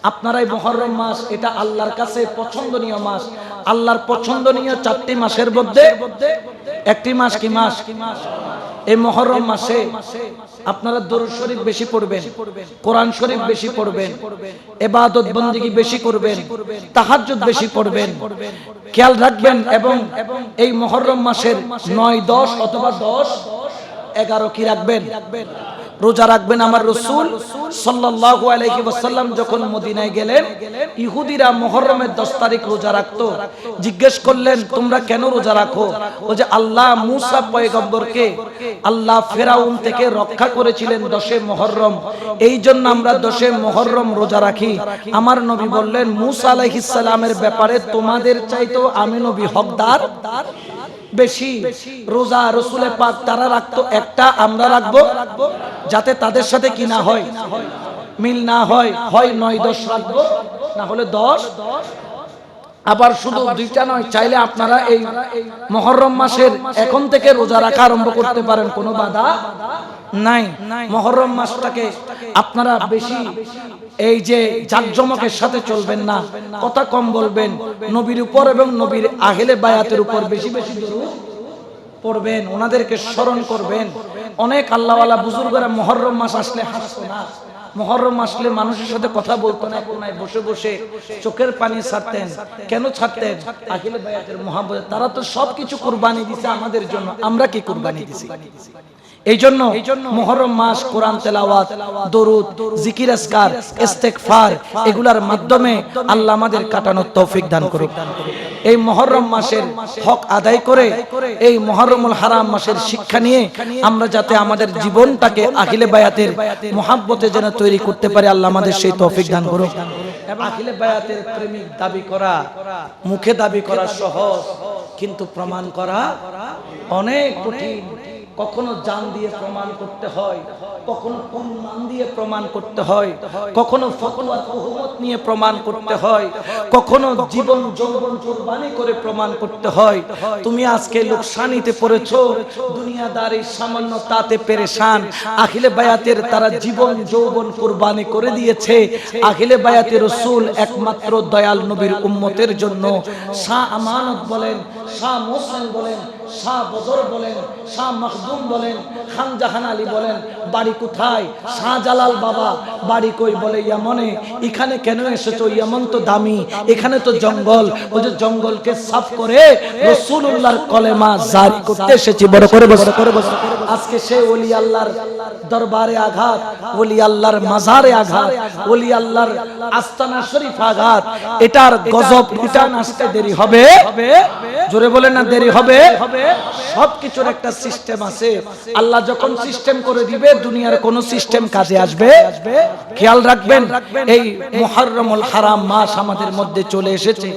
আপনারাই মুহররম মাস, এটা আল্লাহর কাছে পছন্দনীয় মাস। আল্লাহর পছন্দনীয় 4টি মাসের মধ্যে একটি মাস কি মাস? এই মুহররম মাসে আপনারা দরুদ শরীফ বেশি পড়বেন, কোরআন শরীফ বেশি পড়বেন, ইবাদত বন্দেগী বেশি করবেন, তাহাজ্জুদ বেশি পড়বেন। খেয়াল রাখবেন এবং এই মুহররম মাসের 9, 10 অথবা 10, 11 কি রাখবেন? রোজা রাখবেন। আমার রাসূল সাল্লাল্লাহু আলাইহি ওয়াসাল্লাম যখন মদিনায় গেলেন, ইহুদিরা মুহররমের 10 তারিখ রোজা রাখতো। জিজ্ঞেস করলেন, তোমরা কেন রোজা রাখো? ও যে আল্লাহ মুসা পয়গম্বরকে আল্লাহ ফেরাউন থেকে রক্ষা করেছিলেন 10 মুহররম, এই জন্য আমরা 10 মুহররম রোজা রাখি। আমার নবী বললেন, মুসা আলাইহিস সালামের ব্যাপারে তোমাদের চাইতেও আমি নবী হকদার বেশি। রোজা রাসূলে পাক তারা রাখতো একটা, আমরা রাখবো, যাতে তাদের সাথে কি না হয়, মিল না হয়। হয় 9, 10 রাখবো, না হলে 10। আবার শুধু 2টা নয়, চাইলে আপনারা এই মুহররম মাসের এখন থেকে রোজা রাখা আরম্ভ করতে পারেন, কোনো বাধা নাই। মুহররম মাসটাকে আপনারা বেশি এই যে জাকজমকের সাথে চলবেন না, কথা কম বলবেন, নবীর উপর এবং নবীর আহলে বায়াতের উপর বেশি বেশি দরুদ পড়বেন, ওনাদেরকে স্মরণ করবেন। অনেক আল্লাহওয়ালা বুজুর্গরা মুহররম মাস আসলে হাসতো না, মুহররম আসলে মানুষের সাথে কথা বলতো না, কোনায় বসে বসে চোখের পানি ছাড়তেন। কেন ছাড়তেন? আহলে বায়াতের মুহাব্বতে। তারা তো সবকিছু কুরবানি দিছে আমাদের জন্য, আমরা কি কুরবানি দিছি? এই জন্য মুহররম মাস কোরআন তেলাওয়াত, দরুদ, জিকির আজকার, ইস্তেগফার, এগুলার মাধ্যমে আল্লাহ আমাদের কাটানোর তৌফিক দান করুক। এই মুহররম মাসের হক আদায় করে এই মুহররমুল হারাম মাসের শিক্ষা নিয়ে আমরা যাতে আমাদের জীবনটাকে আহলে বায়াতের মুহাব্বতে যেন তৈরি করতে পারি, আল্লাহ আমাদের সেই তৌফিক দান করুক। আহলে বায়াতের প্রেমিক দাবি করা, মুখে দাবি করা সহজ, কিন্তু প্রমাণ করা অনেক কঠিন। কখনো জান দিয়ে প্রমাণ করতে হয়, কখনো প্রমাণ দিয়ে প্রমাণ করতে হয়, কখনো ফতোয়ার বহুমত নিয়ে প্রমাণ করতে হয়, কখনো জীবন যৌবন কুরবানি করে প্রমাণ করতে হয়। তুমি আজকে লোকসানিতে পড়েছো, দুনিয়াদারি সামান্য তাতে পেরেশান। আহলে বায়াতের তারা জীবন যৌবন কুরবানি করে দিয়েছে। আহলে বায়াতের রাসূল একমাত্র দয়াল নবীর উম্মতের জন্য। শাহ আমানত বলেন, শাহ মোহসেন বলেন, শাহ বদর বলেন, শাহ মখদুম বলেন, খান জাহান আলী বলেন, বাড়ি কোথায়? শাহজালাল বাবা বাড়ি কই? বলে ইয়ামনে। এখানে কেন এসেছো? ইয়ামন তো দামি, এখানে তো জঙ্গল। ওই যে জঙ্গলকে সাফ করে রাসূলুল্লাহর কলেমা জারি করতে এসেছি। বড় করে বসে করে বসে। আজকে সে ওলি আল্লাহর দরবারে আঘাত, ওলি আল্লাহর মাজারে আঘাত, ওলি আল্লাহর আস্তানা শরীফ আঘাত। এটার গজব রিটার্ন আসতে দেরি হবে। জোরে বলেন না, দেরি হবে। সবকিছুর একটা সিস্টেম আছে। আল্লাহ যখন সিস্টেম করে দিবে, দুনিয়ার কোন সিস্টেম কাজে আসবে? খেয়াল রাখবেন, এই মুহররমুল হারাম মাস আমাদের মধ্যে চলে এসেছে।